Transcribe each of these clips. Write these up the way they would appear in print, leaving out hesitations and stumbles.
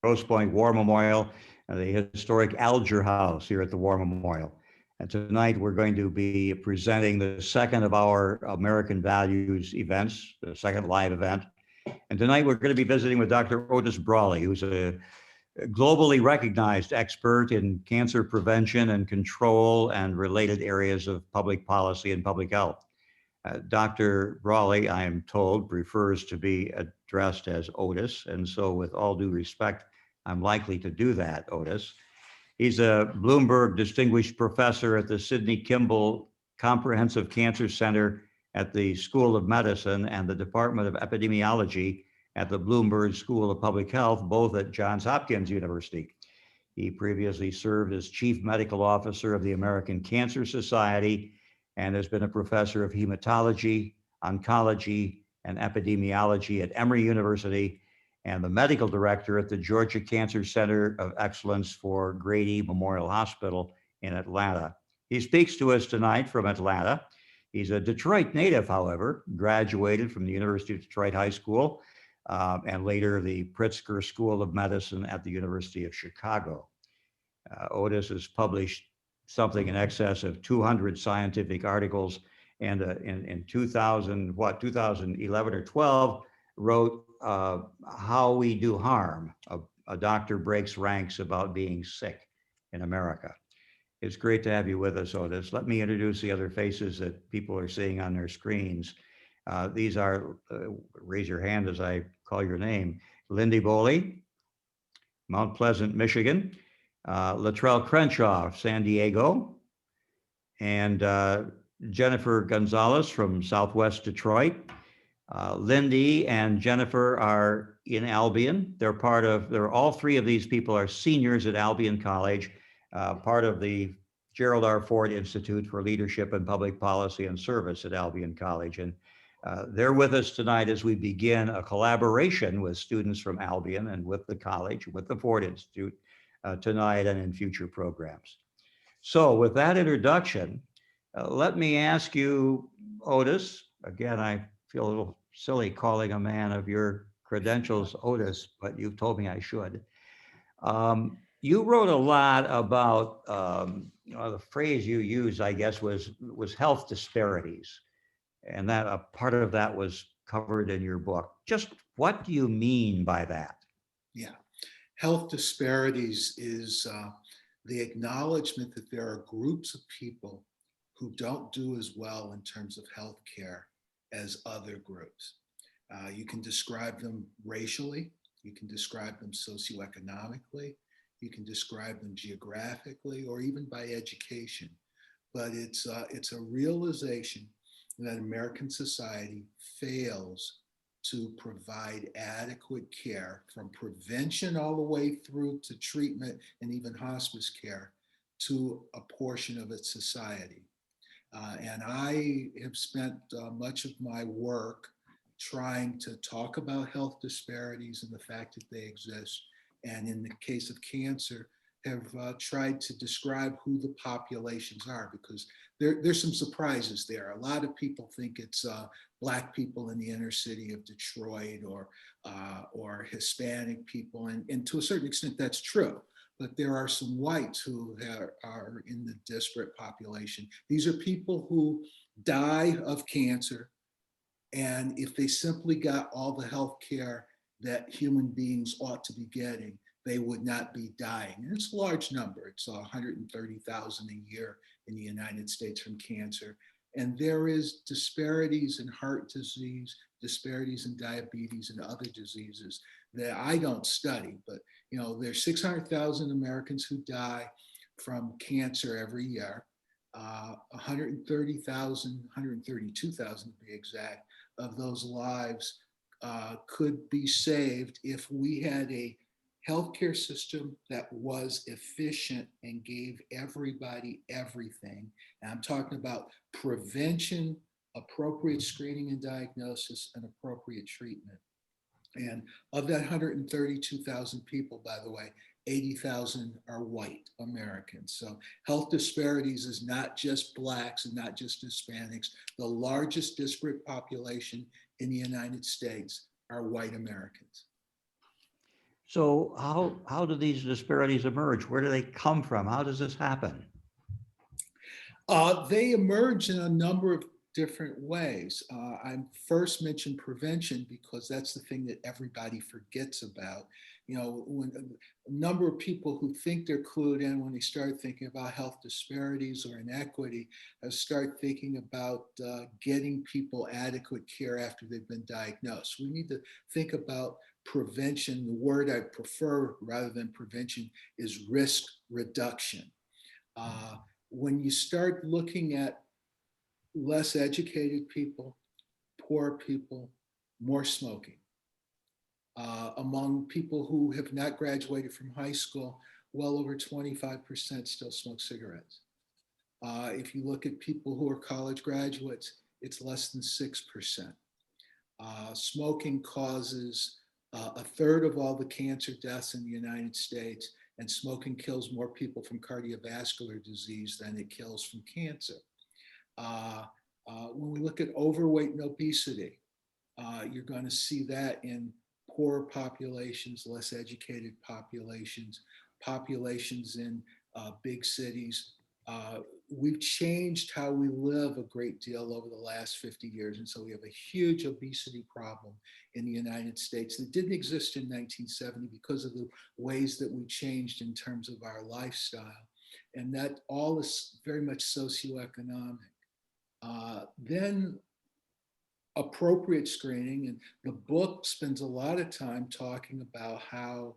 Grosse Pointe War Memorial, and the historic Alger House here at the War Memorial. And tonight we're going to be presenting the second of our American Values events, the second live event. And tonight we're going to be visiting with Dr. Otis Brawley, who's a globally recognized expert in cancer prevention and control and related areas of public policy and public health. Dr. Brawley, I am told, prefers to be addressed as Otis, and so with all due respect, I'm likely to do that, Otis. He's a Bloomberg Distinguished Professor at the Sidney Kimball Comprehensive Cancer Center at the School of Medicine and the Department of Epidemiology at the Bloomberg School of Public Health, both at Johns Hopkins University. He previously served as Chief Medical Officer of the American Cancer Society and has been a professor of hematology, oncology, and epidemiology at Emory University and the medical director at the Georgia Cancer Center of Excellence for Grady Memorial Hospital in Atlanta. He speaks to us tonight from Atlanta. He's a Detroit native, however, graduated from the University of Detroit High School and later the Pritzker School of Medicine at the University of Chicago. Otis has published something in excess of 200 scientific articles, and in 2011 or 12, wrote How We Do Harm, a doctor breaks ranks about being sick in America. It's great to have you with us, Otis. Let me introduce the other faces that people are seeing on their screens. These are, raise your hand as I call your name, Lindy Bowley, Mount Pleasant, Michigan, Latrell Crenshaw, San Diego, and Jennifer Gonzalez from Southwest Detroit. Lindy and Jennifer are in Albion. They're all three of these people are seniors at Albion College, part of the Gerald R. Ford Institute for Leadership and Public Policy and Service at Albion College. And they're with us tonight as we begin a collaboration with students from Albion and with the college, with the Ford Institute tonight and in future programs. So with that introduction, let me ask you, Otis, again, I feel a little silly calling a man of your credentials Otis, but you've told me I should. You wrote a lot about, the phrase you used, I guess, was health disparities. And that a part of that was covered in your book. Just what do you mean by that? Yeah, health disparities is the acknowledgement that there are groups of people who don't do as well in terms of health care as other groups. You can describe them racially, you can describe them socioeconomically, you can describe them geographically, or even by education. But it's a realization that American society fails to provide adequate care, from prevention all the way through to treatment and even hospice care, to a portion of its society. And I have spent much of my work trying to talk about health disparities and the fact that they exist. And in the case of cancer, have tried to describe who the populations are, because there's some surprises there. A lot of people think it's Black people in the inner city of Detroit, or Hispanic people, and to a certain extent that's true. But there are some whites who are in the disparate population. These are people who die of cancer, and if they simply got all the health care that human beings ought to be getting, they would not be dying. And it's a large number. It's 130,000 a year in the United States from cancer. And there is disparities in heart disease, disparities in diabetes and other diseases that I don't study, but there's 600,000 Americans who die from cancer every year. 130,000, 132,000 to be exact, of those lives could be saved if we had a healthcare system that was efficient and gave everybody everything. And I'm talking about prevention, appropriate screening and diagnosis, and appropriate treatment. And of that 132,000 people, by the way, 80,000 are white Americans. So health disparities is not just Blacks and not just Hispanics. The largest disparate population in the United States are white Americans. So how do these disparities emerge? Where do they come from? How does this happen? They emerge in a number of different ways. I first mentioned prevention because that's the thing that everybody forgets about. You know, when a number of people who think they're clued in when they start thinking about health disparities or inequity, start thinking about getting people adequate care after they've been diagnosed. We need to think about prevention. The word I prefer rather than prevention is risk reduction. Uh, when you start looking at less educated people, poor people, more smoking. Among people who have not graduated from high school, well over 25% still smoke cigarettes. If you look at people who are college graduates, it's less than 6%. Smoking causes a third of all the cancer deaths in the United States, and smoking kills more people from cardiovascular disease than it kills from cancer. When we look at overweight and obesity, you're going to see that in poorer populations, less educated populations, populations in big cities. We've changed how we live a great deal over the last 50 years. And so we have a huge obesity problem in the United States that didn't exist in 1970 because of the ways that we changed in terms of our lifestyle. And that all is very much socioeconomic. Then appropriate screening, and the book spends a lot of time talking about how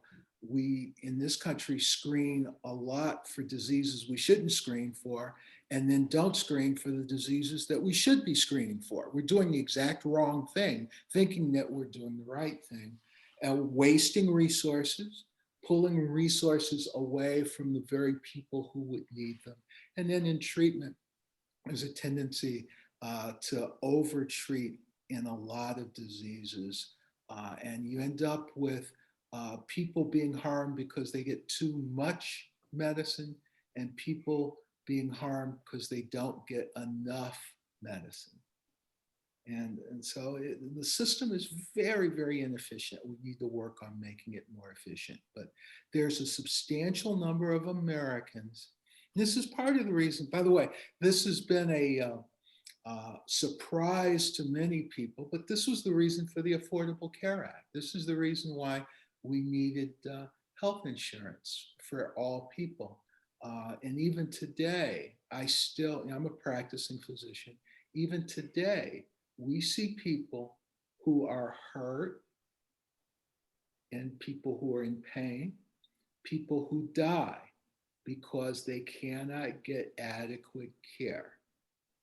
we in this country screen a lot for diseases we shouldn't screen for, and then don't screen for the diseases that we should be screening for. We're doing the exact wrong thing, thinking that we're doing the right thing, and wasting resources, pulling resources away from the very people who would need them. And then in treatment, there's a tendency to overtreat in a lot of diseases. And you end up with people being harmed because they get too much medicine, and people being harmed because they don't get enough medicine. And so the system is very, very inefficient. We need to work on making it more efficient. But there's a substantial number of Americans. This is part of the reason, by the way, this has been a surprise to many people, but this was the reason for the Affordable Care Act. This is the reason why we needed health insurance for all people. And even today, I'm a practicing physician. Even today, we see people who are hurt and people who are in pain, people who die because they cannot get adequate care.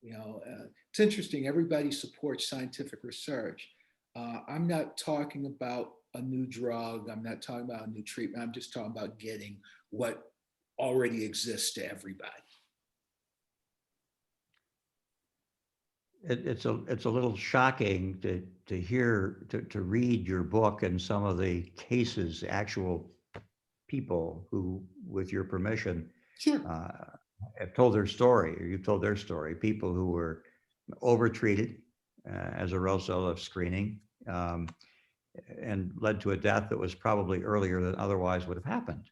You know, it's interesting. Everybody supports scientific research. I'm not talking about a new drug. I'm not talking about a new treatment. I'm just talking about getting what already exists to everybody. It's a little shocking to hear to read your book and some of the cases, actual people who, with your permission, Sure. have told their story, or you've told their story. People who were overtreated as a result of screening, and led to a death that was probably earlier than otherwise would have happened.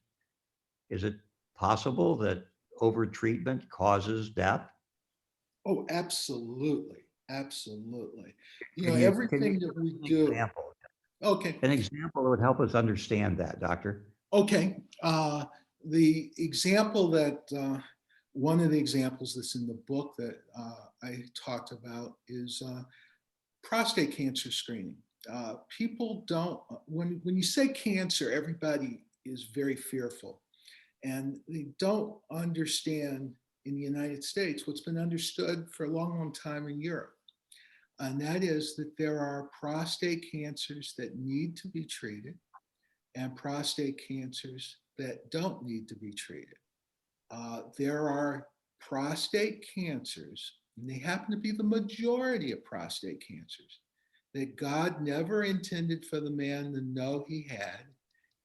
Is it possible that overtreatment causes death? Oh, absolutely. Absolutely. You know, Can you everything give that we us an do. example? Okay. An example that would help us understand that, doctor. Okay. The example that one of the examples that's in the book that I talked about is prostate cancer screening. People don't, when you say cancer, everybody is very fearful, and they don't understand in the United States what's been understood for a long, long time in Europe. And that is that there are prostate cancers that need to be treated and prostate cancers that don't need to be treated. There are prostate cancers, and they happen to be the majority of prostate cancers, that God never intended for the man to know he had.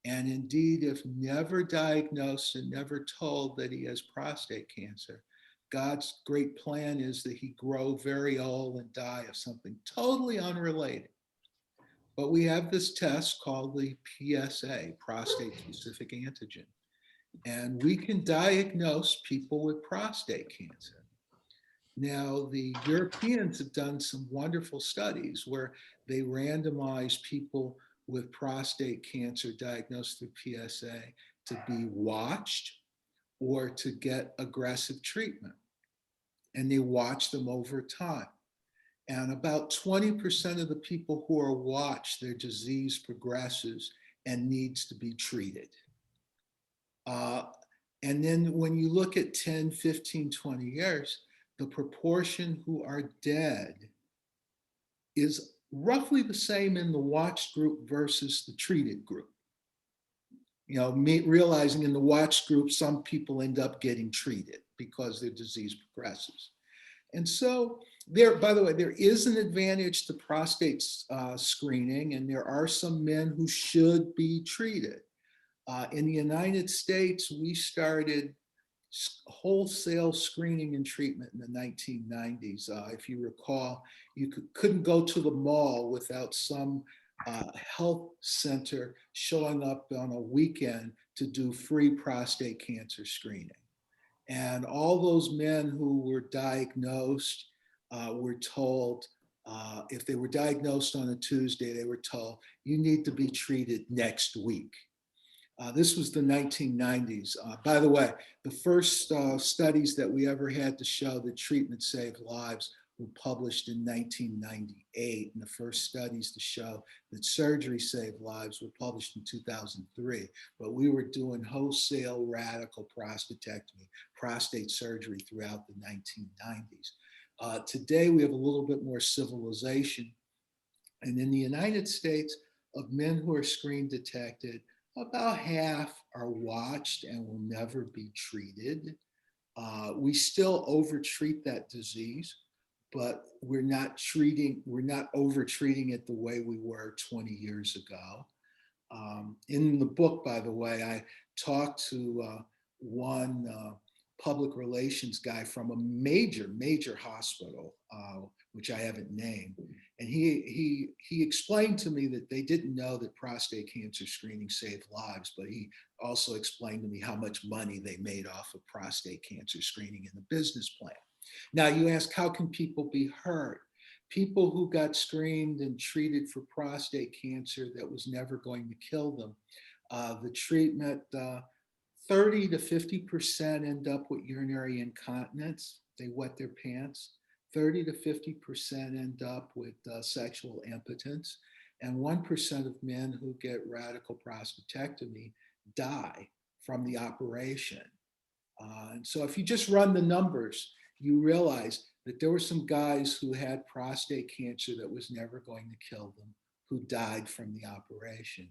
And indeed, if never diagnosed and never told that he has prostate cancer, God's great plan is that he grow very old and die of something totally unrelated. But we have this test called the PSA, prostate specific antigen, and we can diagnose people with prostate cancer. Now, the Europeans have done some wonderful studies where they randomize people with prostate cancer diagnosed through PSA to be watched or to get aggressive treatment. And they watch them over time. And about 20% of the people who are watched, their disease progresses and needs to be treated. And then when you look at 10, 15, 20 years, the proportion who are dead is roughly the same in the watched group versus the treated group. You know, realizing in the watched group, some people end up getting treated because their disease progresses. And so there, by the way, there is an advantage to prostate screening, and there are some men who should be treated. In the United States, we started wholesale screening and treatment in the 1990s. If you recall, you couldn't go to the mall without some health center showing up on a weekend to do free prostate cancer screening. And all those men who were diagnosed were told, if they were diagnosed on a Tuesday, they were told, you need to be treated next week. This was the 1990s. By the way, the first studies that we ever had to show that treatment saved lives were published in 1998. And the first studies to show that surgery saved lives were published in 2003. But we were doing wholesale radical prostatectomy, prostate surgery throughout the 1990s. Today, we have a little bit more civilization. And in the United States, of men who are screen detected, about half are watched and will never be treated. We still overtreat that disease, but we're not over-treating it the way we were 20 years ago. In the book, by the way, I talked to one public relations guy from a major hospital, which I haven't named. And he explained to me that they didn't know that prostate cancer screening saved lives, but he also explained to me how much money they made off of prostate cancer screening in the business plan. Now you ask, how can people be hurt? People who got screened and treated for prostate cancer that was never going to kill them, the treatment, 30 to 50% end up with urinary incontinence. They wet their pants. 30 to 50% end up with sexual impotence. And 1% of men who get radical prostatectomy die from the operation. And so if you just run the numbers, you realize that there were some guys who had prostate cancer that was never going to kill them, who died from the operation.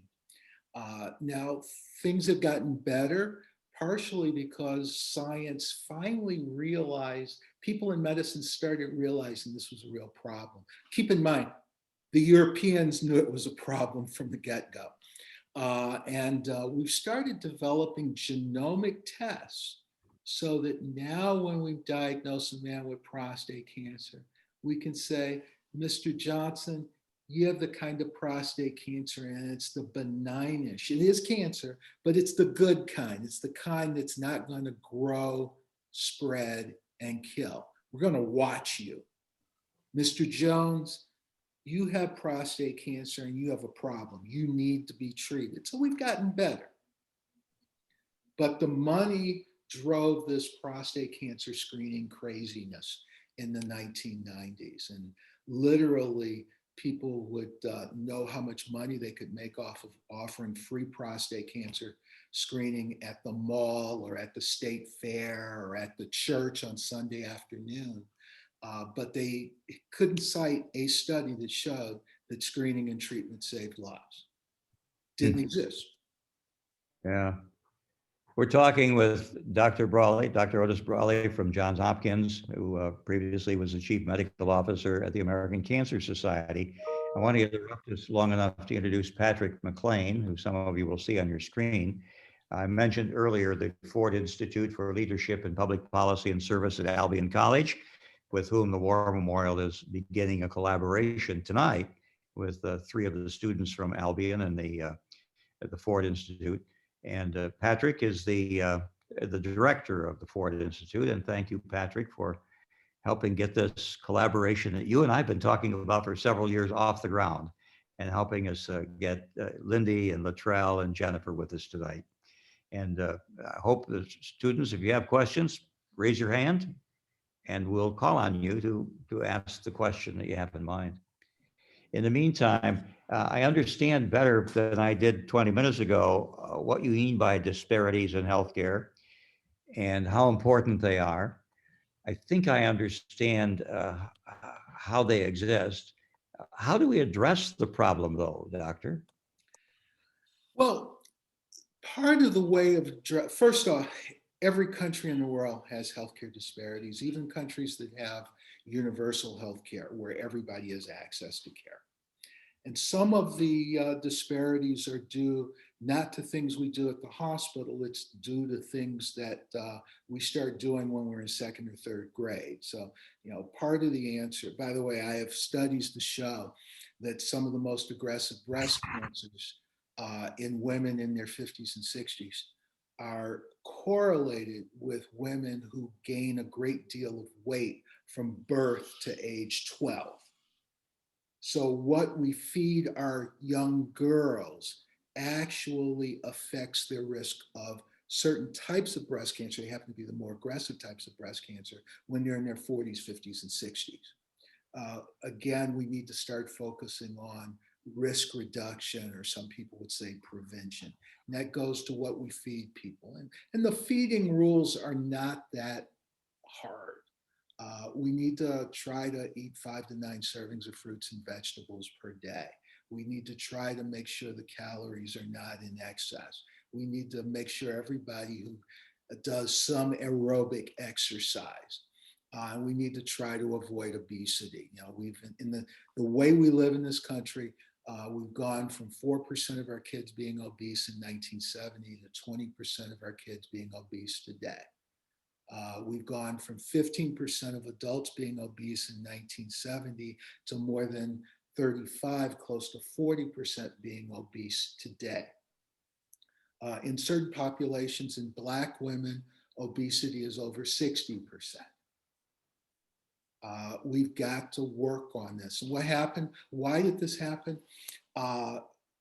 Now, things have gotten better, partially because science finally realized, people in medicine started realizing this was a real problem. Keep in mind, the Europeans knew it was a problem from the get-go. And we've started developing genomic tests so that now when we diagnose a man with prostate cancer, we can say, Mr. Johnson, you have the kind of prostate cancer and it's the benignish. It is cancer, but it's the good kind. It's the kind that's not going to grow, spread, and kill. We're going to watch you. Mr. Jones, you have prostate cancer and you have a problem. You need to be treated. So we've gotten better. But the money drove this prostate cancer screening craziness in the 1990s. And literally, people would know how much money they could make off of offering free prostate cancer screening at the mall or at the state fair or at the church on Sunday afternoon. But they couldn't cite a study that showed that screening and treatment saved lives. Didn't exist. Yeah. We're talking with Dr. Brawley, Dr. Otis Brawley from Johns Hopkins, who previously was the chief medical officer at the American Cancer Society. I want to interrupt us long enough to introduce Patrick McLean, who some of you will see on your screen. I mentioned earlier the Ford Institute for Leadership in Public Policy and Service at Albion College, with whom the War Memorial is beginning a collaboration tonight with three of the students from Albion and at the Ford Institute. And Patrick is the director of the Ford Institute. And thank you, Patrick, for helping get this collaboration that you and I have been talking about for several years off the ground, and helping us get Lindy and Latrell and Jennifer with us tonight. And I hope the students, if you have questions, raise your hand and we'll call on you to ask the question that you have in mind. In the meantime, I understand better than I did 20 minutes ago what you mean by disparities in healthcare and how important they are. I think I understand how they exist. How do we address the problem, though, Doctor? Well, part of the way of first off, every country in the world has healthcare disparities, even countries that have universal healthcare where everybody has access to care. And some of the disparities are due not to things we do at the hospital, it's due to things that we start doing when we're in second or third grade. So, part of the answer, by the way, I have studies to show that some of the most aggressive breast cancers in women in their 50s and 60s are correlated with women who gain a great deal of weight from birth to age 12. So what we feed our young girls actually affects their risk of certain types of breast cancer. They happen to be the more aggressive types of breast cancer when they're in their 40s, 50s, and 60s. Again, we need to start focusing on risk reduction, or some people would say prevention. And that goes to what we feed people. And the feeding rules are not that hard. We need to try to eat 5 to 9 servings of fruits and vegetables per day. We need to try to make sure the calories are not in excess. We need to make sure everybody who does some aerobic exercise. We need to try to avoid obesity. We've in the way we live in this country, we've gone from 4% of our kids being obese in 1970 to 20% of our kids being obese today. We've gone from 15% of adults being obese in 1970 to more than 35, close to 40% being obese today. In certain populations, in Black women, obesity is over 60%. We've got to work on this. And what happened? Why did this happen?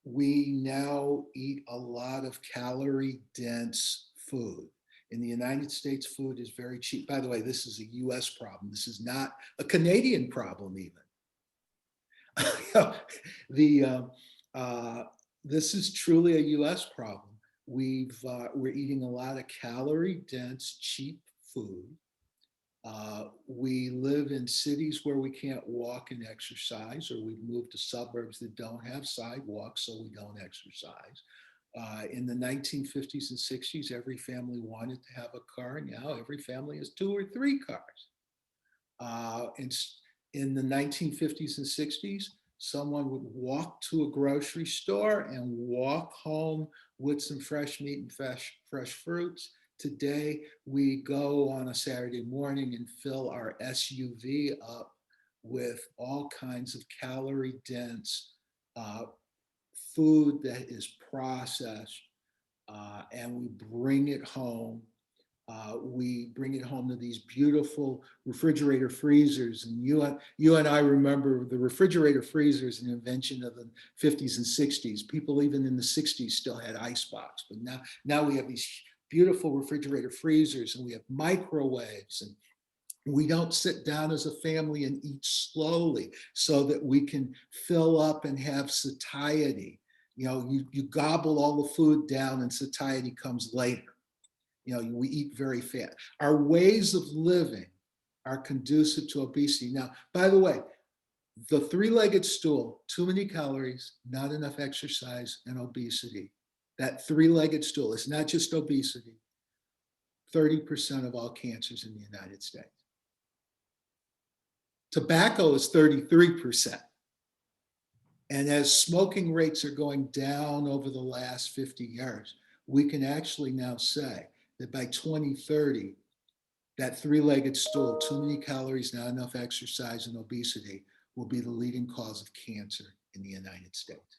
We now eat a lot of calorie-dense food. In the United States, food is very cheap. By the way, this is a US problem. This is not a Canadian problem even. This is truly a US problem. We're eating a lot of calorie-dense, cheap food. We live in cities where we can't walk and exercise, or we've moved to suburbs that don't have sidewalks, so we don't exercise. In the 1950s and 60s, every family wanted to have a car. Now every family has 2 or 3 cars. In the 1950s and 60s, someone would walk to a grocery store and walk home with some fresh meat and fresh fruits. Today, we go on a Saturday morning and fill our SUV up with all kinds of calorie-dense food that is processed, and we bring it home. We bring it home to these beautiful refrigerator freezers. And you and I remember the refrigerator freezers, an invention of the 50s and 60s. People even in the 60s still had icebox, but now we have these beautiful refrigerator freezers, and we have microwaves, and we don't sit down as a family and eat slowly so that we can fill up and have satiety. You gobble all the food down and satiety comes later. We eat very fast. Our ways of living are conducive to obesity. Now, by the way, the 3-legged stool, too many calories, not enough exercise, and obesity. That 3-legged stool, it's not just obesity, 30% of all cancers in the United States. Tobacco is 33%. And as smoking rates are going down over the last 50 years, we can actually now say that by 2030, that 3-legged stool, too many calories, not enough exercise, and obesity will be the leading cause of cancer in the United States.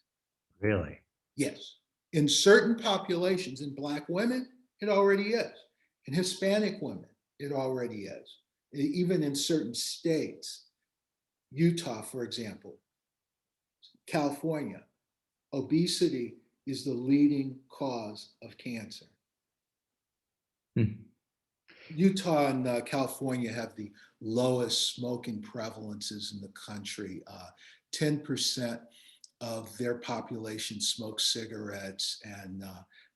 Really? Yes. In certain populations, in Black women, it already is. In Hispanic women, it already is. Even in certain states, Utah, for example, California, obesity is the leading cause of cancer. Hmm. Utah and California have the lowest smoking prevalences in the country. 10% of their population smokes cigarettes, and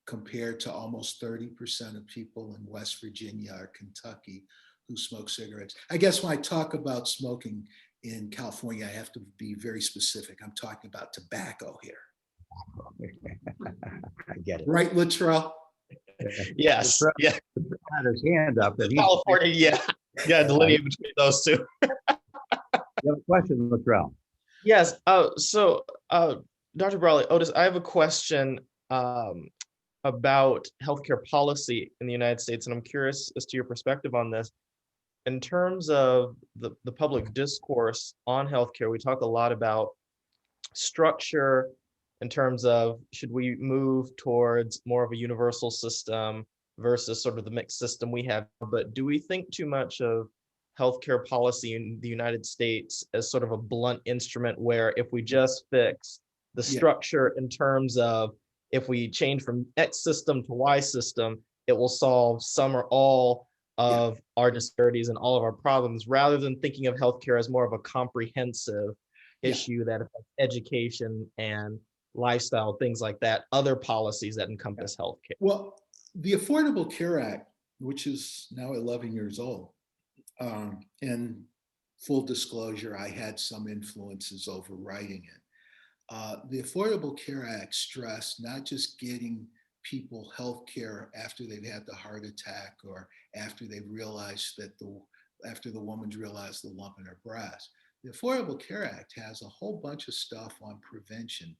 compared to almost 30% of people in West Virginia or Kentucky who smoke cigarettes. I guess when I talk about smoking in California, I have to be very specific. I'm talking about tobacco here. I get it. Right, Latrell? Yes. Latrell Yeah. had his hand up. That California. Yeah. Yeah. Delineate between those two. You have a question, Latrell? Yes. Dr. Brawley, Otis, I have a question about healthcare policy in the United States, and I'm curious as to your perspective on this. In terms of the public discourse on healthcare, we talk a lot about structure in terms of should we move towards more of a universal system versus sort of the mixed system we have. But do we think too much of healthcare policy in the United States as sort of a blunt instrument where if we just fix the structure in terms of if we change from X system to Y system, it will solve some or all of our disparities and all of our problems, rather than thinking of healthcare as more of a comprehensive issue that affects education and lifestyle, things like that, other policies that encompass healthcare? Well, the Affordable Care Act, which is now 11 years old, and full disclosure, I had some influences over writing it. The Affordable Care Act stressed not just getting people health care after they've had the heart attack or after they've realized that after the woman's realized the lump in her breast. The Affordable Care Act has a whole bunch of stuff on prevention.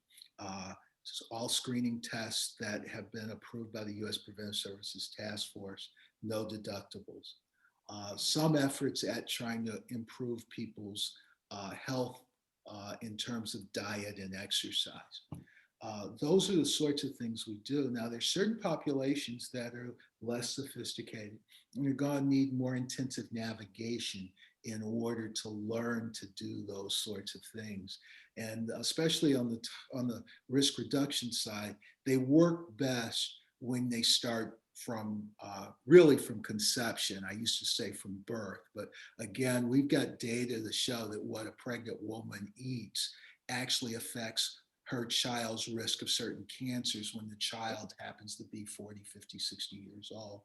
All screening tests that have been approved by the U.S. Preventive Services Task Force, no deductibles. Some efforts at trying to improve people's health in terms of diet and exercise. Those are the sorts of things we do. Now, there's certain populations that are less sophisticated, and you're going to need more intensive navigation in order to learn to do those sorts of things. And especially on the risk reduction side, they work best when they start from really from conception. I used to say from birth, but again, we've got data to show that what a pregnant woman eats actually affects her child's risk of certain cancers when the child happens to be 40, 50, 60 years old.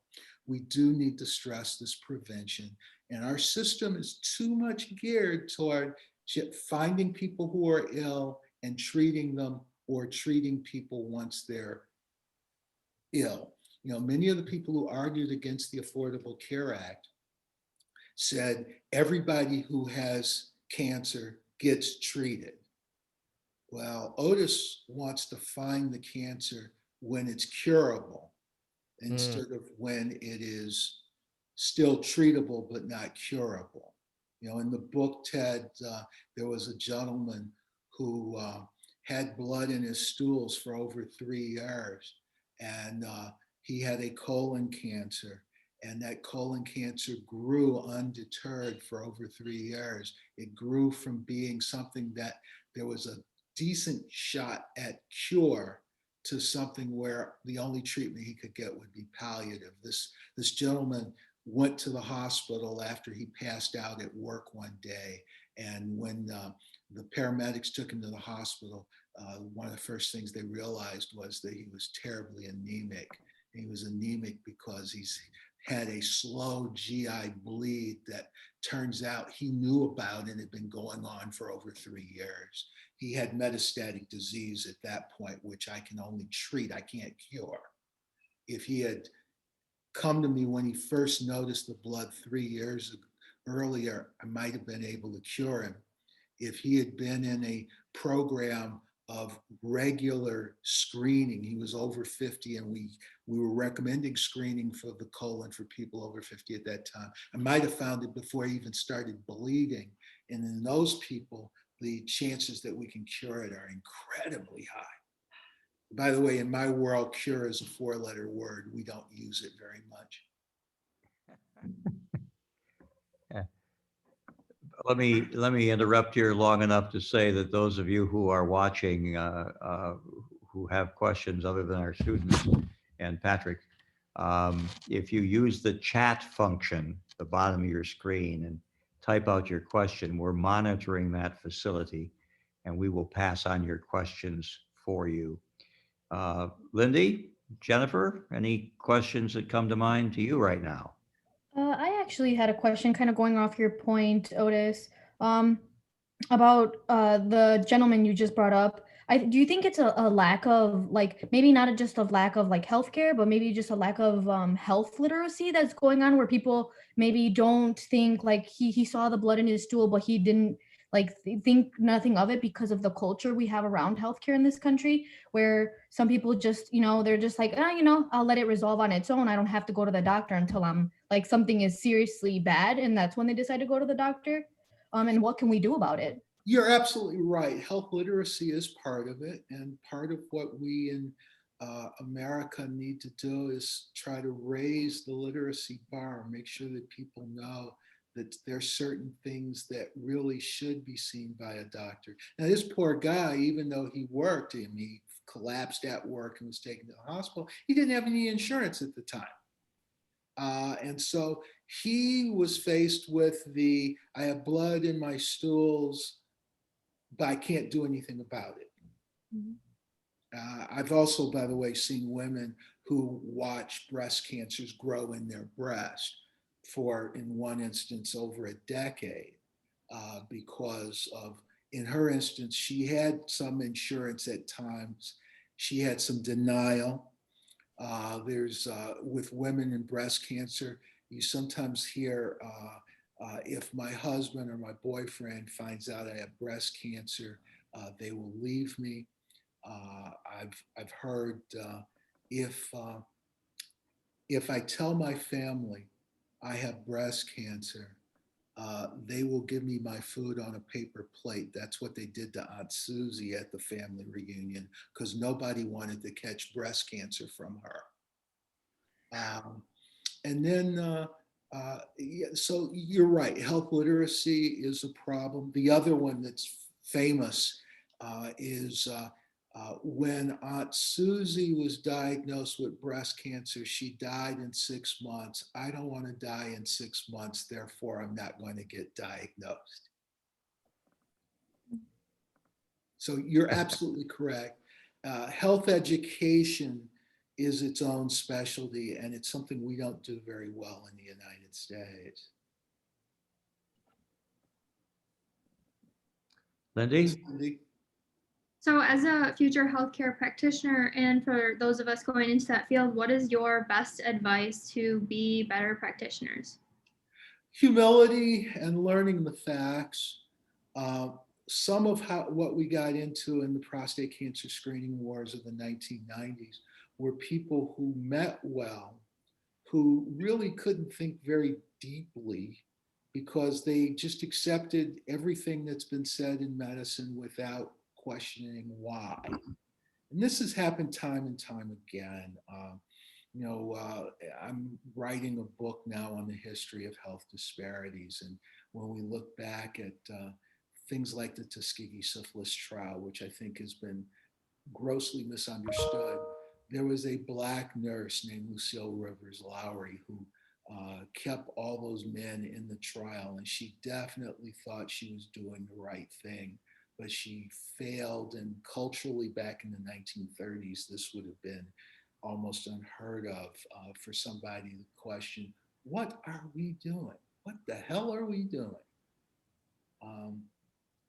We do need to stress this prevention, and our system is too much geared toward finding people who are ill and treating them, or treating people once they're ill. You know, many of the people who argued against the Affordable Care Act said everybody who has cancer gets treated. Well, Otis wants to find the cancer when it's curable instead of when it is still treatable but not curable. You know, in the book, Ted, there was a gentleman who had blood in his stools for over 3 years, and he had a colon cancer, and that colon cancer grew undeterred for over 3 years. It grew from being something that there was a decent shot at cure to something where the only treatment he could get would be palliative. This gentleman went to the hospital after he passed out at work one day, and when the paramedics took him to the hospital, one of the first things they realized was that he was terribly anemic. He was anemic because he's had a slow GI bleed that turns out he knew about and had been going on for over 3 years. He had metastatic disease at that point, which I can only treat, I can't cure. If he had come to me when he first noticed the blood 3 years earlier, I might have been able to cure him. If he had been in a program of regular screening, he was over 50, and we were recommending screening for the colon for people over 50 at that time. I might have found it before he even started bleeding. And in those people, the chances that we can cure it are incredibly high. By the way, in my world, cure is a 4-letter word. We don't use it very much. Let me interrupt here long enough to say that those of you who are watching, who have questions other than our students and Patrick, if you use the chat function at the bottom of your screen and type out your question, we're monitoring that facility and we will pass on your questions for you. Lindy, Jennifer, any questions that come to mind to you right now? I actually had a question kind of going off your point, Otis, about the gentleman you just brought up. Do you think it's a lack of, like, maybe not just a lack of like healthcare, but maybe just a lack of health literacy that's going on, where people maybe don't think, like, he saw the blood in his stool, but he didn't like think nothing of it because of the culture we have around healthcare in this country, where some people just, they're just like, I'll let it resolve on its own. I don't have to go to the doctor until I'm like something is seriously bad, and that's when they decide to go to the doctor. And what can we do about it? You're absolutely right. Health literacy is part of it. And part of what we in America need to do is try to raise the literacy bar, make sure that people know that there's certain things that really should be seen by a doctor. Now, this poor guy, even though he worked, and he collapsed at work and was taken to the hospital, he didn't have any insurance at the time. And so he was faced with I have blood in my stools, but I can't do anything about it. Mm-hmm. I've also, by the way, seen women who watch breast cancers grow in their breast for, in one instance, over a decade, because of, in her instance, she had some insurance at times. She had some denial. There's with women in breast cancer, you sometimes hear, if my husband or my boyfriend finds out I have breast cancer, they will leave me. I've heard, if I tell my family I have breast cancer, they will give me my food on a paper plate. That's what they did to Aunt Susie at the family reunion, because nobody wanted to catch breast cancer from her. And then, yeah, so you're right, health literacy is a problem. The other one that's famous is when Aunt Susie was diagnosed with breast cancer, she died in 6 months. I don't want to die in 6 months, therefore I'm not going to get diagnosed. So you're absolutely correct. Health education is its own specialty, and it's something we don't do very well in the United States. Lindy? So as a future healthcare practitioner, and for those of us going into that field, what is your best advice to be better practitioners? Humility and learning the facts. Some of what we got into in the prostate cancer screening wars of the 1990s were people who met well, who really couldn't think very deeply because they just accepted everything that's been said in medicine without questioning why. And this has happened time and time again. I'm writing a book now on the history of health disparities. And when we look back at things like the Tuskegee syphilis trial, which I think has been grossly misunderstood, there was a Black nurse named Lucille Rivers Lowry who kept all those men in the trial, and she definitely thought she was doing the right thing, but she failed. And culturally, back in the 1930s, this would have been almost unheard of for somebody to question, what are we doing? What the hell are we doing?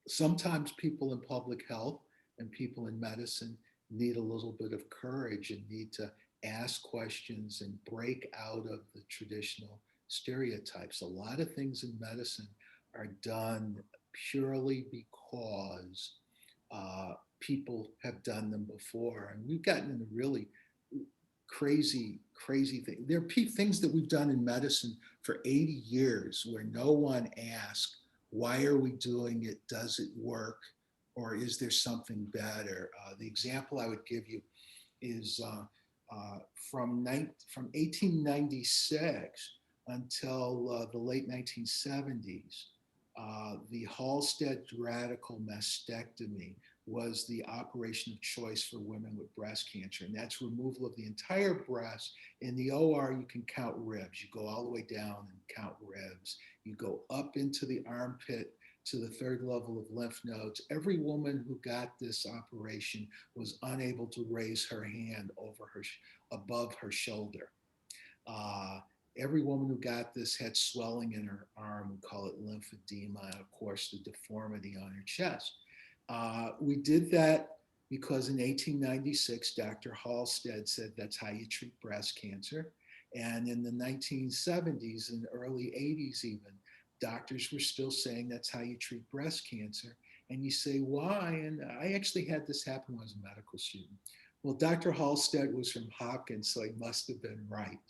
Sometimes people in public health and people in medicine need a little bit of courage and need to ask questions and break out of the traditional stereotypes. A lot of things in medicine are done purely because people have done them before. And we've gotten into really crazy things. There are things that we've done in medicine for 80 years where no one asked, Why are we doing it? Does it work? Or is there something better? The example I would give you is from 1896 until the late 1970s, the Halsted radical mastectomy was the operation of choice for women with breast cancer. And that's removal of the entire breast. In the OR, you can count ribs. You go all the way down and count ribs. You go up into the armpit to the third level of lymph nodes. Every woman who got this operation was unable to raise her hand above her shoulder. Every woman who got this had swelling in her arm. We call it lymphedema, and of course, the deformity on her chest. We did that because in 1896, Dr. Halsted said that's how you treat breast cancer. And in the 1970s and early 80s even, doctors were still saying that's how you treat breast cancer. And you say, why? And I actually had this happen when I was a medical student. Well, Dr. Halsted was from Hopkins, so he must have been right.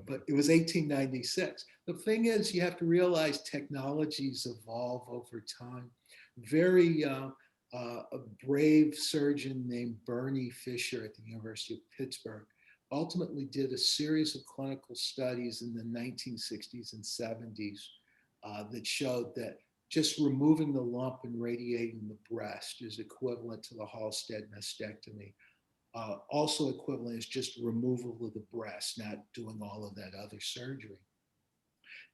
But it was 1896. The thing is, you have to realize technologies evolve over time. A brave surgeon named Bernie Fisher at the University of Pittsburgh ultimately did a series of clinical studies in the 1960s and 70s that showed that just removing the lump and radiating the breast is equivalent to the Halsted mastectomy. Also equivalent is just removal of the breast, not doing all of that other surgery.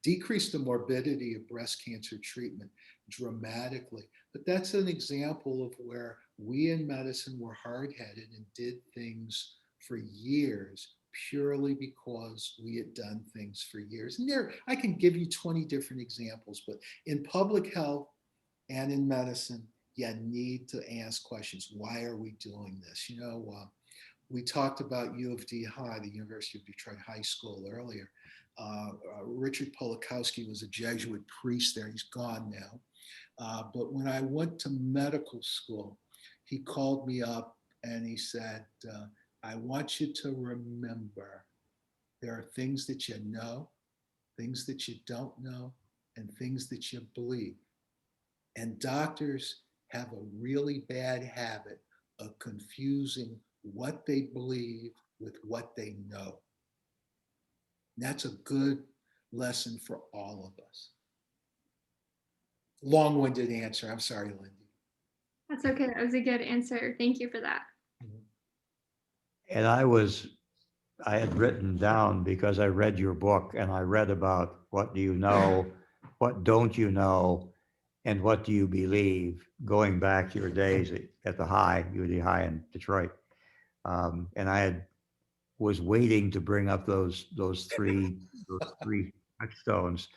Decreased the morbidity of breast cancer treatment dramatically. But that's an example of where we in medicine were hard-headed and did things for years purely because we had done things for years. And I can give you 20 different examples, but in public health and in medicine, you need to ask questions. Why are we doing this? We talked about U of D High, the University of Detroit High School earlier. Richard Polakowski was a Jesuit priest there. He's gone now. But when I went to medical school, he called me up and he said, I want you to remember there are things that you know, things that you don't know, and things that you believe. And doctors have a really bad habit of confusing what they believe with what they know. And that's a good lesson for all of us. Long-winded answer. I'm sorry, Lindy. That's okay. That was a good answer. Thank you for that. And I had written down, because I read your book and I read about what do you know, what don't you know, and what do you believe, going back to your days at the High, UD High in Detroit. And I was waiting to bring up those three touchstones,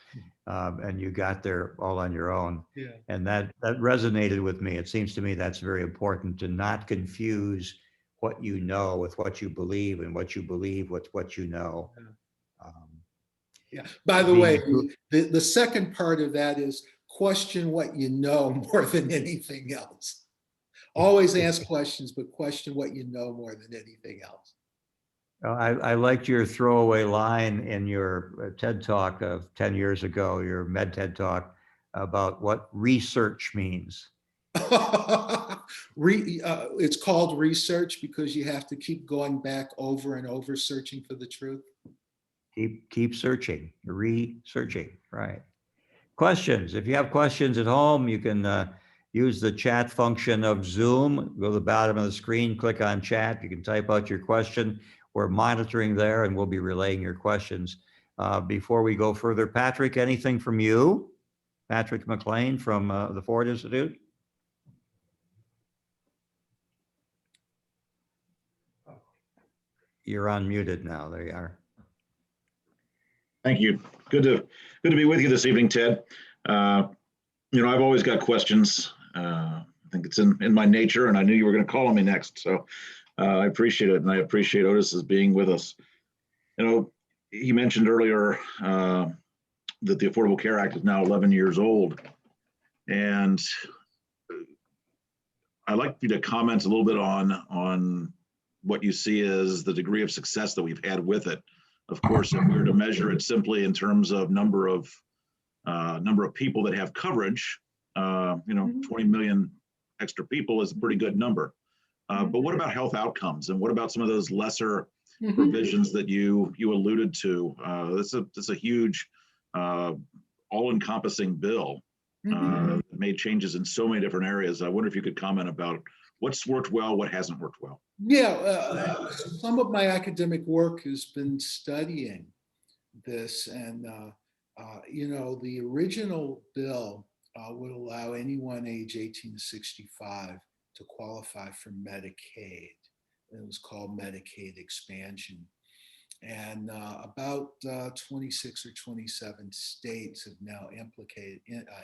and you got there all on your own. Yeah. And that resonated with me. It seems to me that's very important, to not confuse what you know with what you believe, and what you believe with what you know. Yeah. By the way, the second part of that is question what you know more than anything else. Always ask questions, but question what you know more than anything else. I liked your throwaway line in your TED Talk of 10 years ago, your Med TED Talk, about what research means. It's called research because you have to keep going back over and over searching for the truth. Keep searching, researching, right? Questions. If you have questions at home, you can use the chat function of Zoom. Go to the bottom of the screen, click on chat. You can type out your question. We're monitoring there and we'll be relaying your questions. Before we go further, Patrick, anything from you? Patrick McLean from the Ford Institute. You're unmuted now. There you are. Thank you. Good to be with you this evening, Ted. I've always got questions. I think it's in my nature, and I knew you were going to call on me next, so I appreciate it, and I appreciate Otis's being with us. He mentioned earlier that the Affordable Care Act is now 11 years old, and I'd like you to comment a little bit on what you see as the degree of success that we've had with it. Of course, if we were to measure it simply in terms of number of number of people that have coverage, 20 million extra people is a pretty good number. But what about health outcomes? And what about some of those lesser provisions that you alluded to? That's a huge, all-encompassing bill. Made changes in so many different areas. I wonder if you could comment about what's worked well, what hasn't worked well. Yeah, some of my academic work has been studying this, and the original bill would allow anyone age 18 to 65 to qualify for Medicaid. It was called Medicaid expansion. And about 26 or 27 states have now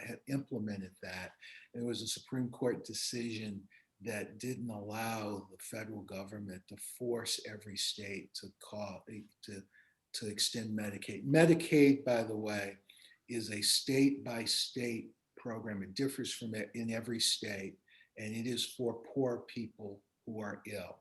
have implemented that. There was a Supreme Court decision that didn't allow the federal government to force every state to extend Medicaid. Medicaid, by the way, is a state-by-state program. It differs from it in every state, and it is for poor people who are ill.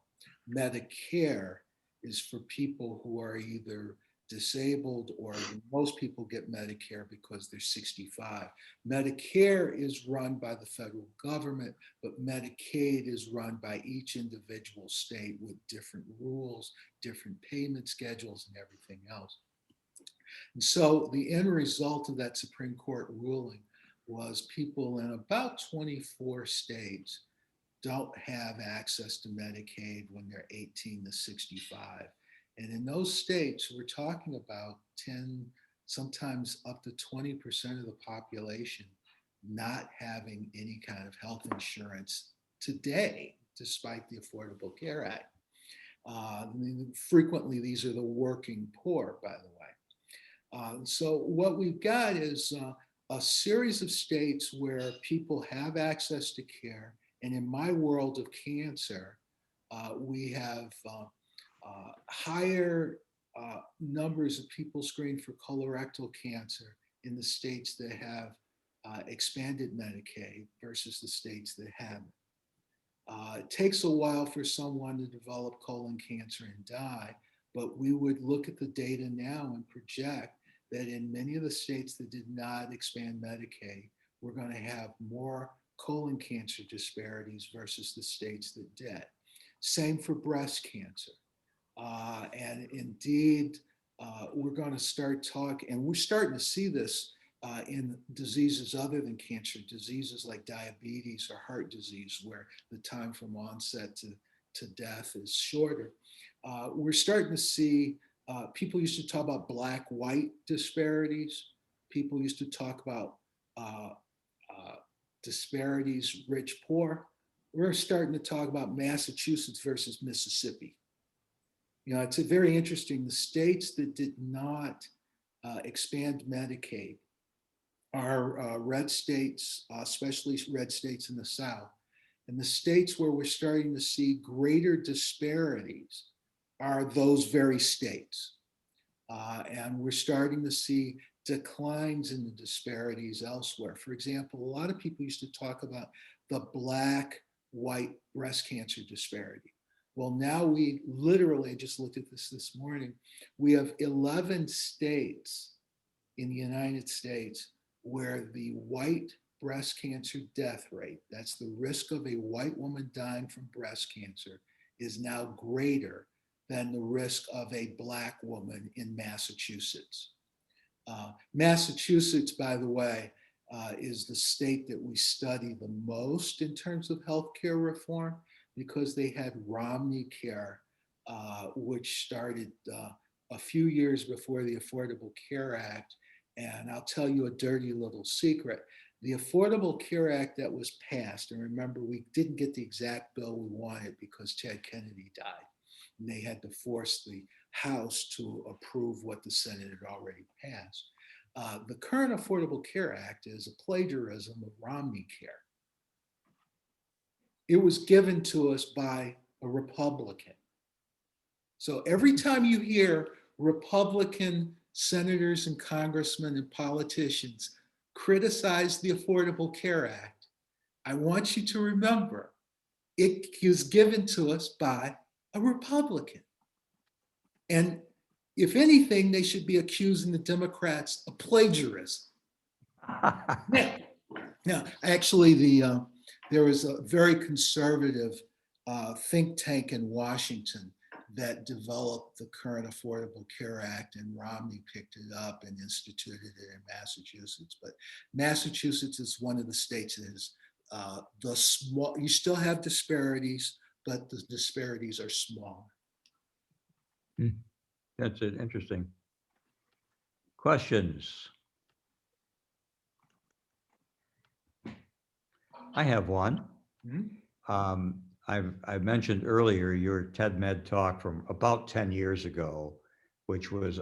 Medicare is for people who are either disabled, or most people get Medicare because they're 65. Medicare is run by the federal government, but Medicaid is run by each individual state with different rules, different payment schedules, and everything else. And so the end result of that Supreme Court ruling was people in about 24 states don't have access to Medicaid when they're 18 to 65. And in those states, we're talking about 10, sometimes up to 20% of the population not having any kind of health insurance today, despite the Affordable Care Act. Frequently, these are the working poor, by the way. So what we've got is a series of states where people have access to care. And in my world of cancer, we have higher numbers of people screened for colorectal cancer in the states that have expanded Medicaid versus the states that haven't. It takes a while for someone to develop colon cancer and die, but we would look at the data now and project that in many of the states that did not expand Medicaid, we're going to have more colon cancer disparities versus the states that did. Same for breast cancer. And indeed, we're going to start talking, and we're starting to see this in diseases other than cancer, diseases like diabetes or heart disease, where the time from onset to death is shorter. We're starting to see, people used to talk about black-white disparities. People used to talk about disparities, rich, poor. We're starting to talk about Massachusetts versus Mississippi. It's very interesting. The states that did not expand Medicaid are red states, especially red states in the South. And the states where we're starting to see greater disparities are those very states. And we're starting to see declines in the disparities elsewhere. For example, a lot of people used to talk about the black-white breast cancer disparity. Well, now we literally, just looked at this morning, we have 11 states in the United States where the white breast cancer death rate, that's the risk of a white woman dying from breast cancer, is now greater than the risk of a black woman in Massachusetts. Massachusetts, by the way, is the state that we study the most in terms of healthcare reform, because they had Romney Care, which started a few years before the Affordable Care Act. And I'll tell you a dirty little secret. The Affordable Care Act that was passed, and remember, we didn't get the exact bill we wanted because Ted Kennedy died. And they had to force the House to approve what the Senate had already passed. The current Affordable Care Act is a plagiarism of Romney Care. It was given to us by a Republican. So every time you hear Republican senators and congressmen and politicians criticize the Affordable Care Act, I want you to remember it was given to us by a Republican. And if anything, they should be accusing the Democrats of plagiarism. Yeah. Now, actually, there was a very conservative think tank in Washington that developed the current Affordable Care Act, and Romney picked it up and instituted it in Massachusetts. But Massachusetts is one of the states that is the small. You still have disparities, but the disparities are small. That's it. Interesting. Questions? I have one. I've mentioned earlier your TED Med talk from about 10 years ago, which was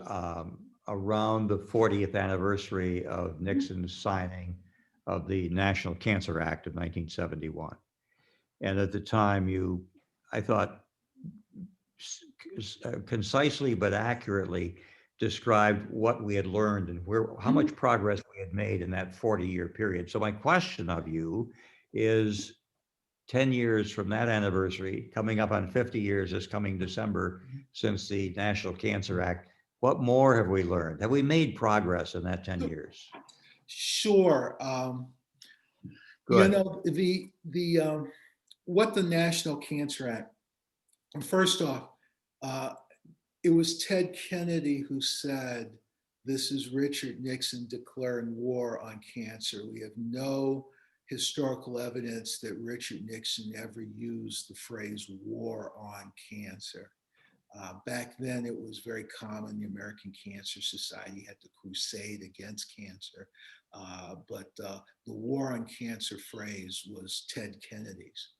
around the 40th anniversary of Nixon's signing of the National Cancer Act of 1971. And at the time, I thought, concisely but accurately described what we had learned and how much progress we had made in that 40-year period. So my question of you is, 10 years from that anniversary, coming up on 50 years this coming December since the National Cancer Act, what more have we learned? Have we made progress in that 10 years? Sure. Good. What the National Cancer Act, first off, it was Ted Kennedy who said, "This is Richard Nixon declaring war on cancer." We have no historical evidence that Richard Nixon ever used the phrase war on cancer. Back then, it was very common. The American Cancer Society had the crusade against cancer. But the war on cancer phrase was Ted Kennedy's.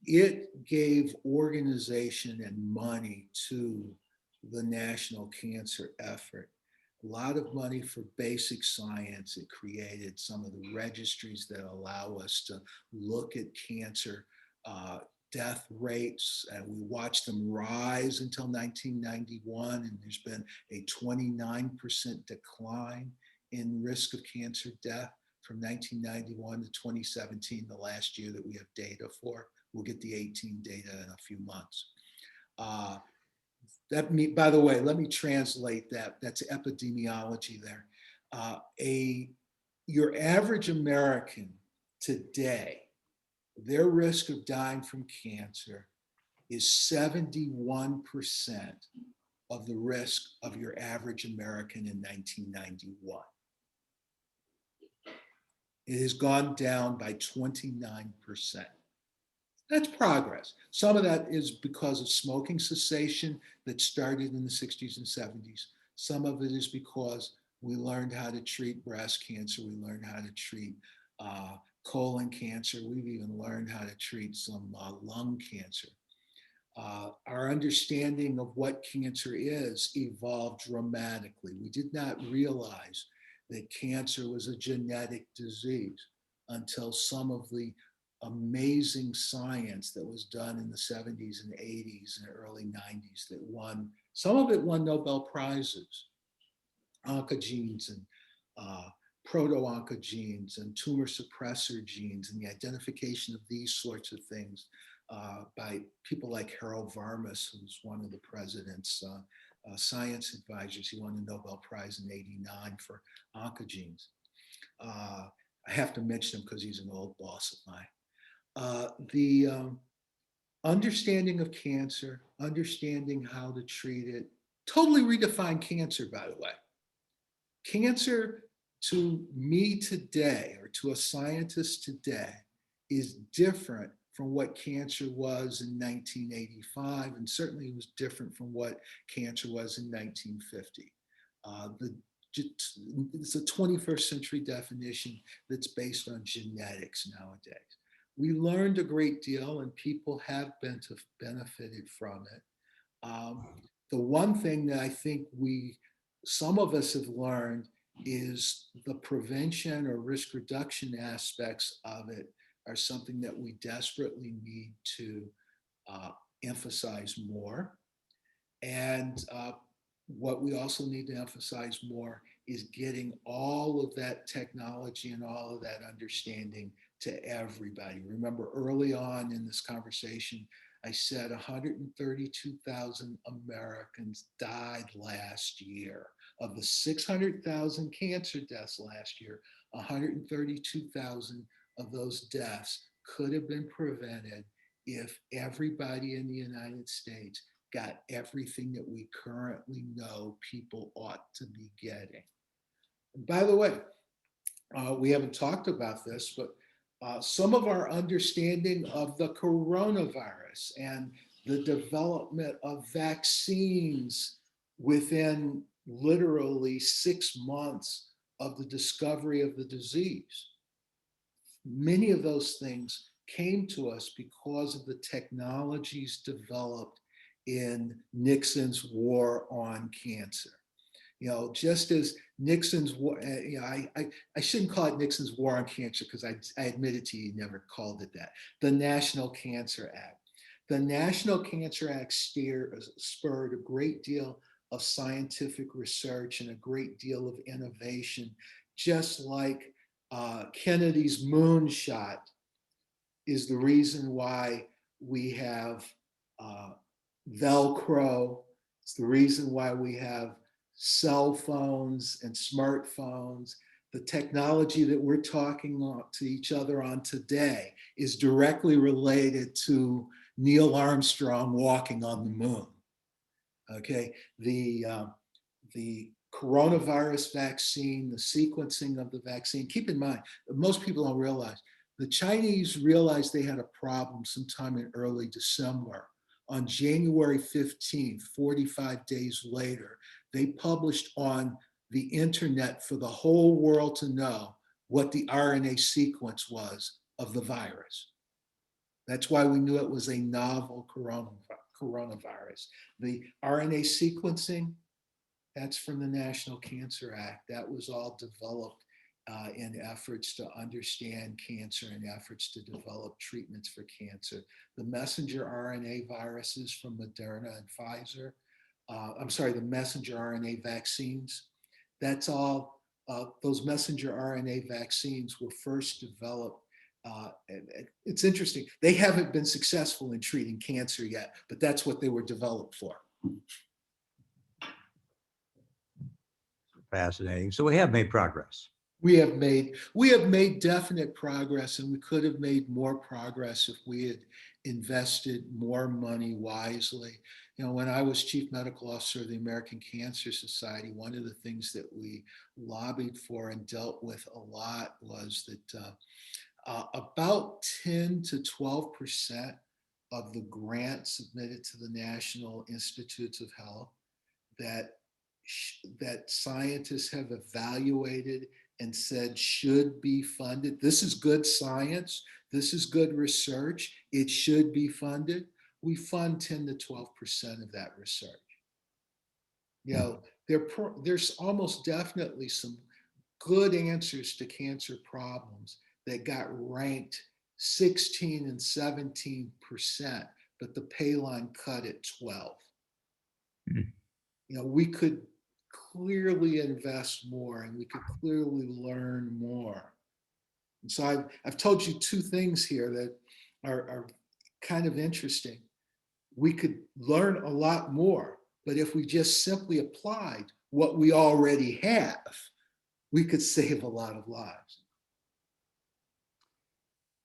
It gave organization and money to the national cancer effort. A lot of money for basic science. It created some of the registries that allow us to look at cancer death rates, and we watched them rise until 1991, and there's been a 29% decline in risk of cancer death from 1991 to 2017, the last year that we have data for. We'll get the 18 data in a few months. By the way, let me translate that. That's epidemiology there. Your average American today, their risk of dying from cancer is 71% of the risk of your average American in 1991. It has gone down by 29%. That's progress. Some of that is because of smoking cessation that started in the 60s and 70s. Some of it is because we learned how to treat breast cancer. We learned how to treat colon cancer. We've even learned how to treat some lung cancer. Our understanding of what cancer is evolved dramatically. We did not realize that cancer was a genetic disease until some of the amazing science that was done in the 70s and 80s and early 90s that some of it won Nobel Prizes. Oncogenes and proto-oncogenes and tumor suppressor genes, and the identification of these sorts of things by people like Harold Varmus, who's one of the president's science advisors. He won the Nobel Prize in '89 for oncogenes. I have to mention him because he's an old boss of mine. The understanding of cancer, understanding how to treat it, totally redefined cancer, by the way. Cancer to me today, or to a scientist today, is different from what cancer was in 1985, and certainly it was different from what cancer was in 1950. It's a 21st century definition that's based on genetics nowadays. We learned a great deal, and people have benefited from it. The one thing that I think some of us have learned is the prevention or risk reduction aspects of it are something that we desperately need to emphasize more. And what we also need to emphasize more is getting all of that technology and all of that understanding to everybody. Remember, early on in this conversation, I said 132,000 Americans died last year. Of the 600,000 cancer deaths last year, 132,000 of those deaths could have been prevented if everybody in the United States got everything that we currently know people ought to be getting. And by the way, we haven't talked about this, but some of our understanding of the coronavirus and the development of vaccines within literally 6 months of the discovery of the disease. Many of those things came to us because of the technologies developed in Nixon's war on cancer. You know, just as Nixon's war, you know, I shouldn't call it Nixon's war on cancer because I admitted to you, he never called it that. The National Cancer Act. The National Cancer Act spurred a great deal of scientific research and a great deal of innovation, just like Kennedy's moonshot is the reason why we have Velcro. It's the reason why we have cell phones and smartphones. The technology that we're talking to each other on today is directly related to Neil Armstrong walking on the moon. Okay, the coronavirus vaccine, the sequencing of the vaccine. Keep in mind, most people don't realize, the Chinese realized they had a problem sometime in early December. On January 15th, 45 days later, they published on the internet for the whole world to know what the RNA sequence was of the virus. That's why we knew it was a novel coronavirus. The RNA sequencing, that's from the National Cancer Act. That was all developed in efforts to understand cancer and efforts to develop treatments for cancer. The messenger RNA viruses from Moderna and Pfizer, the messenger RNA vaccines, that's all, those messenger RNA vaccines were first developed. It's interesting, they haven't been successful in treating cancer yet, but that's what they were developed for. Fascinating. So we have made progress. We have made definite progress, and we could have made more progress if we had invested more money wisely. You know, when I was chief medical officer of the American Cancer Society, one of the things that we lobbied for and dealt with a lot was that about 10 to 12% of the grants submitted to the National Institutes of Health that scientists have evaluated and said should be funded. This is good science. This is good research. It should be funded. We fund 10 to 12% of that research. You know, there's almost definitely some good answers to cancer problems that got ranked 16 and 17%, but the pay line cut at 12. You know, we could clearly invest more and we could clearly learn more. And so I've told you two things here that are kind of interesting. We could learn a lot more, but if we just simply applied what we already have, we could save a lot of lives.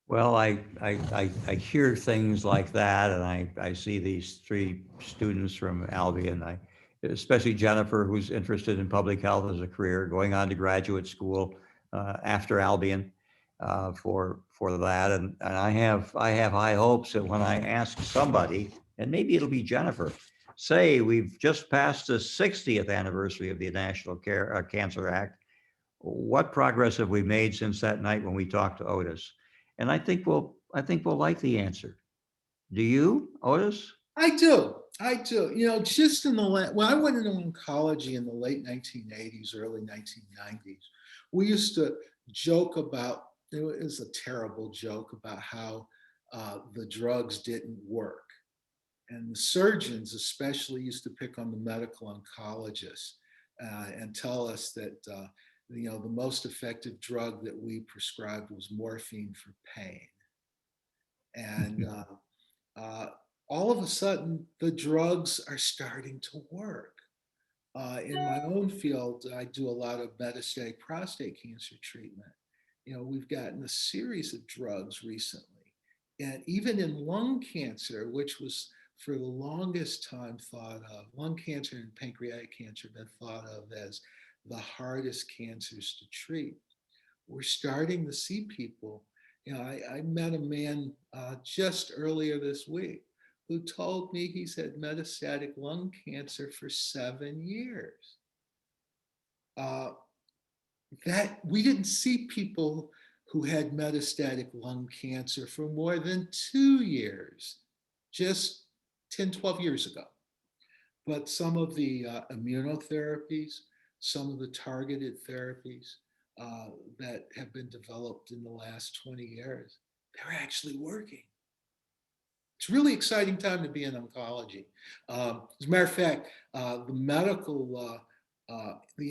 Well, I hear things like that, and I see these three students from Albion. Especially Jennifer, who's interested in public health as a career, going on to graduate school after Albion for that. And I have high hopes that when I ask somebody, and maybe it'll be Jennifer, say we've just passed the 60th anniversary of the National Cancer Act. What progress have we made since that night when we talked to Otis? And I think we'll like the answer. Do you, Otis? I do. You know, just when I went into oncology in the late 1980s, early 1990s, we used to joke about, it was a terrible joke about how the drugs didn't work. And the surgeons especially used to pick on the medical oncologists and tell us that, you know, the most effective drug that we prescribed was morphine for pain. And all of a sudden the drugs are starting to work. In my own field, I do a lot of metastatic prostate cancer treatment. We've gotten a series of drugs recently. And even in lung cancer, which was for the longest time thought of, lung cancer and pancreatic cancer have been thought of as the hardest cancers to treat. We're starting to see people. I met a man just earlier this week who told me he's had metastatic lung cancer for 7 years. That we didn't see people who had metastatic lung cancer for more than 2 years, just 10, 12 years ago. But some of the immunotherapies, some of the targeted therapies that have been developed in the last 20 years, they're actually working. It's a really exciting time to be in oncology. As a matter of fact, the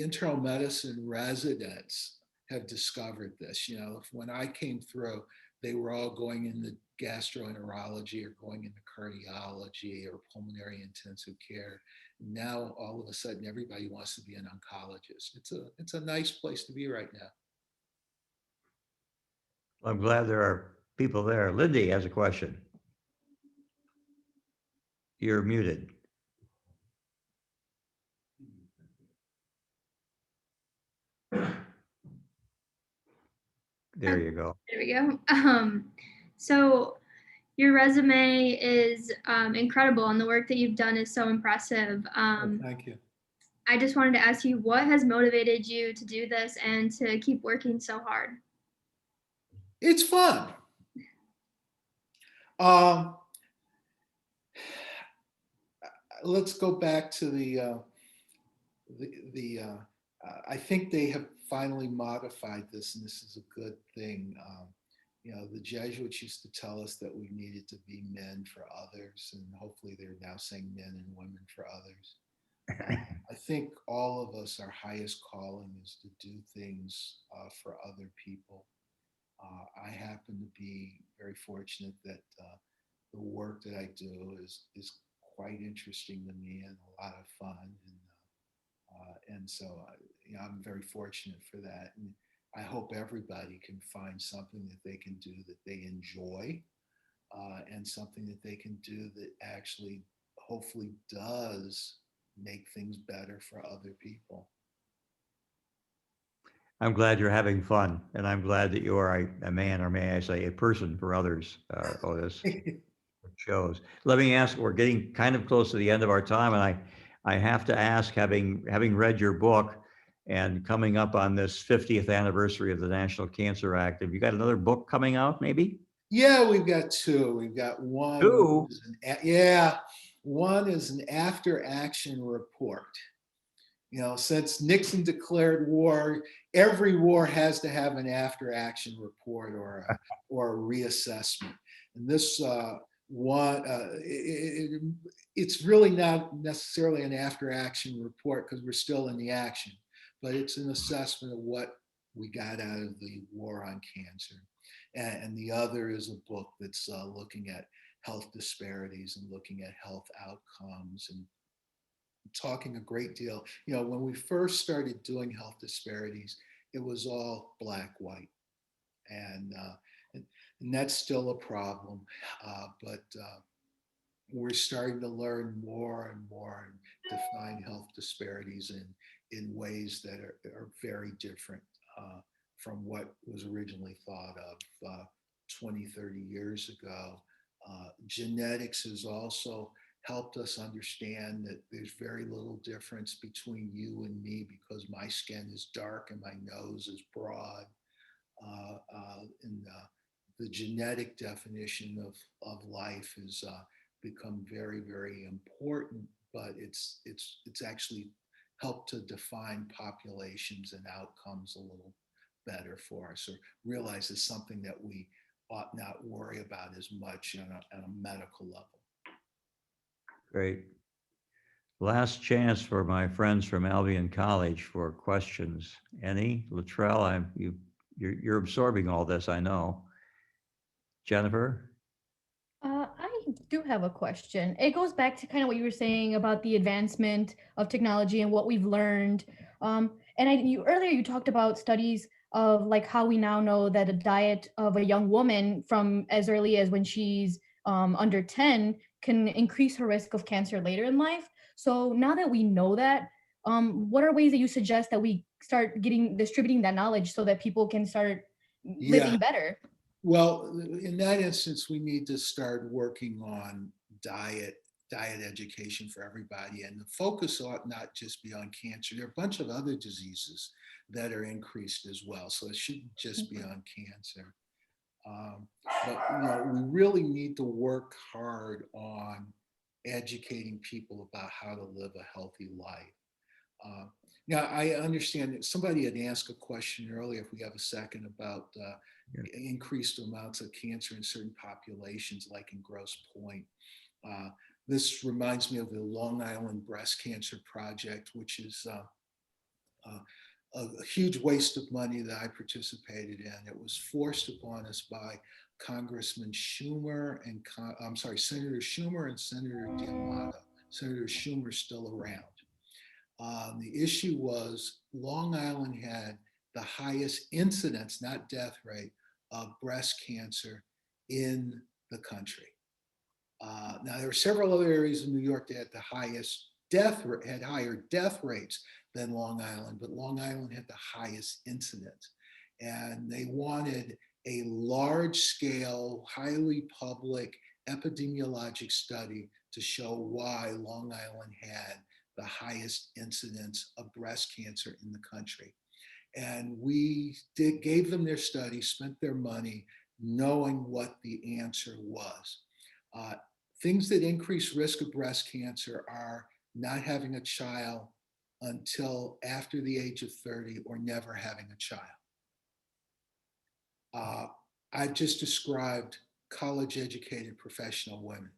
internal medicine residents have discovered this. When I came through, they were all going into gastroenterology or going into cardiology or pulmonary intensive care. Now, all of a sudden, everybody wants to be an oncologist. It's a nice place to be right now. I'm glad there are people there. Lindy has a question. You're muted. There you go. There we go. So your resume is incredible, and the work that you've done is so impressive. Thank you. I just wanted to ask you, what has motivated you to do this and to keep working so hard? It's fun. Let's go back to I think they have finally modified this, and this is a good thing. The Jesuits used to tell us that we needed to be men for others, and hopefully they're now saying men and women for others. I think all of us, our highest calling is to do things for other people. I happen to be very fortunate that the work that I do is quite interesting to me and a lot of fun. And so I'm very fortunate for that. And I hope everybody can find something that they can do that they enjoy and something that they can do that actually hopefully does make things better for other people. I'm glad you're having fun, and I'm glad that you are a man, or may I say, a person for others, Otis. It shows. Let me ask, we're getting kind of close to the end of our time, and I have to ask, having read your book and coming up on this 50th anniversary of the National Cancer Act, have you got another book coming out, maybe? Yeah, we've got two. We've got one. Two? One is an after action report. Since Nixon declared war, every war has to have an after action report or a reassessment. And this one, it's really not necessarily an after action report because we're still in the action, but it's an assessment of what we got out of the war on cancer. And the other is a book that's looking at health disparities and looking at health outcomes and talking a great deal. When we first started doing health disparities, it was all black, white. And that's still a problem. But we're starting to learn more and more and define health disparities in ways that are very different from what was originally thought of 20, 30 years ago. Genetics has also helped us understand that there's very little difference between you and me because my skin is dark and my nose is broad. And the genetic definition of life has become very, very important, but it's actually helped to define populations and outcomes a little better for us, or realize it's something that we ought not worry about as much on a medical level. Great. Last chance for my friends from Albion College for questions. Any? Luttrell, you're absorbing all this, I know. Jennifer? I do have a question. It goes back to kind of what you were saying about the advancement of technology and what we've learned. Earlier you talked about studies of like how we now know that a diet of a young woman from as early as when she's under 10 can increase her risk of cancer later in life. So now that we know that, what are ways that you suggest that we start distributing that knowledge so that people can start living better? Well, in that instance, we need to start working on diet education for everybody. And the focus ought not just be on cancer. There are a bunch of other diseases that are increased as well. So it shouldn't just be on cancer. But we really need to work hard on educating people about how to live a healthy life. Now, I understand that somebody had asked a question earlier, if we have a second, about increased amounts of cancer in certain populations, like in Grosse Pointe. This reminds me of the Long Island Breast Cancer Project, which is a huge waste of money that I participated in. It was forced upon us by Congressman Schumer and Senator Schumer and Senator D'Amato. Senator Schumer's still around. The issue was Long Island had the highest incidence, not death rate, of breast cancer in the country. Now, there were several other areas in New York that had the highest had higher death rates than Long Island, but Long Island had the highest incidence. And they wanted a large-scale, highly public epidemiologic study to show why Long Island had the highest incidence of breast cancer in the country. And we gave them their study, spent their money, knowing what the answer was. Things that increase risk of breast cancer are not having a child until after the age of 30 or never having a child. I've just described college-educated professional women.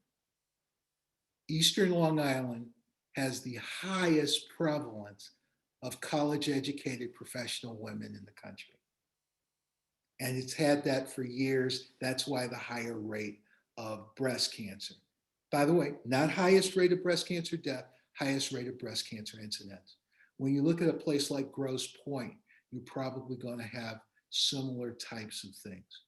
Eastern Long Island has the highest prevalence of college-educated professional women in the country. And it's had that for years. That's why the higher rate of breast cancer. By the way, not highest rate of breast cancer death, highest rate of breast cancer incidence. When you look at a place like Grosse Pointe, you're probably going to have similar types of things.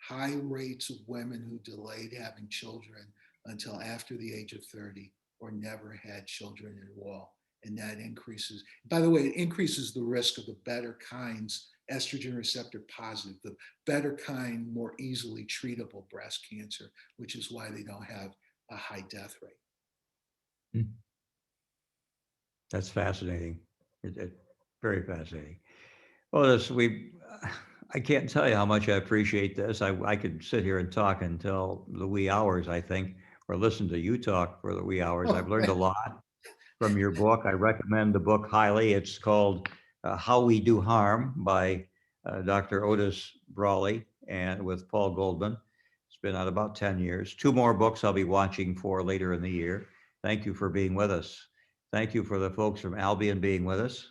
High rates of women who delayed having children until after the age of 30 or never had children at all. And that increases, by the way, it increases the risk of the better kinds, estrogen receptor positive, the better kind, more easily treatable breast cancer, which is why they don't have a high death rate. That's fascinating. Very fascinating. Well, I can't tell you how much I appreciate this. I could sit here and talk until the wee hours, I think, or listen to you talk for the wee hours. I've learned a lot from your book. I recommend the book highly. It's called How We Do Harm by Dr. Otis Brawley and with Paul Goldman. It's been out about 10 years. 2 more books I'll be watching for later in the year. Thank you for being with us. Thank you for the folks from Albion being with us.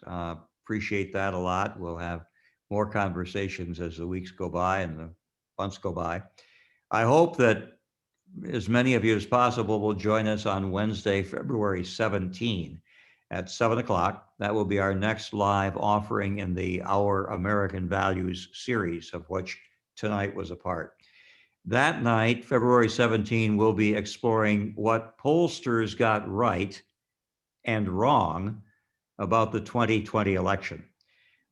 Appreciate that a lot. We'll have more conversations as the weeks go by and the months go by. I hope that as many of you as possible will join us on Wednesday, February 17 at 7 o'clock. That will be our next live offering in the Our American Values series, of which tonight was a part. That night, February 17, we'll be exploring what pollsters got right and wrong about the 2020 election.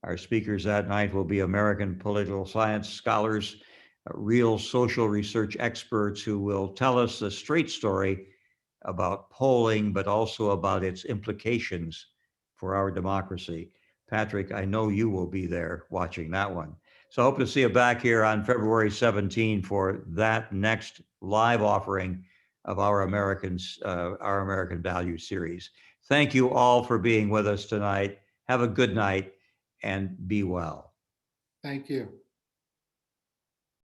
Our speakers that night will be American political science scholars, real social research experts who will tell us the straight story about polling, but also about its implications for our democracy. Patrick, I know you will be there watching that one. So I hope to see you back here on February 17 for that next live offering of our American Values series. Thank you all for being with us tonight. Have a good night and be well. Thank you.